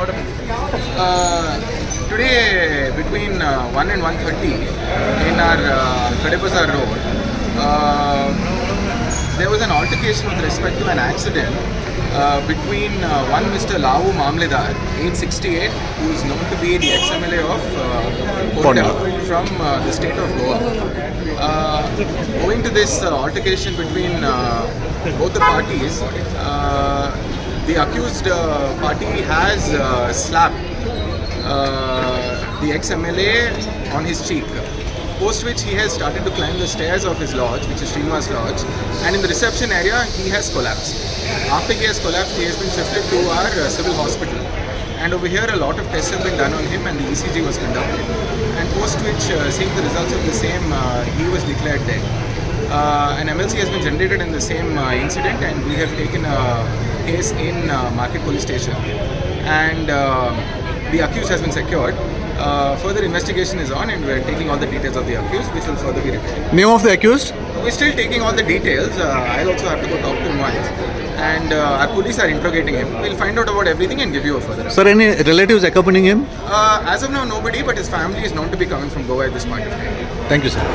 postmortem. Today, between 1 and 1:30 in our Khade Bazar road, there was an altercation with respect to an accident between one Mr. Lavoo Mamledar, age 68, who is known to be the ex-MLA of Prudent from the state of Goa. Owing to this altercation between both the parties, the accused party has slapped the ex-MLA on his cheek, post which he has started to climb the stairs of his lodge, which is Srinivas Lodge, and in the reception area he has collapsed. After he has collapsed, he has been shifted to our civil hospital, and over here a lot of tests have been done on him and the ECG was conducted, and post which, seeing the results of the same, he was declared dead. An MLC has been generated in the same incident, and we have taken a case in Market Police Station, and the accused has been secured. Further investigation is on, and we are taking all the details of the accused, which will further be revealed. Name of the accused? We're still taking all the details. I'll also have to go talk to him once. And our police are interrogating him. We'll find out about everything and give you a further. Sir, any relatives accompanying him? As of now, nobody, but his family is known to be coming from Goa at this point of time. Thank you, sir.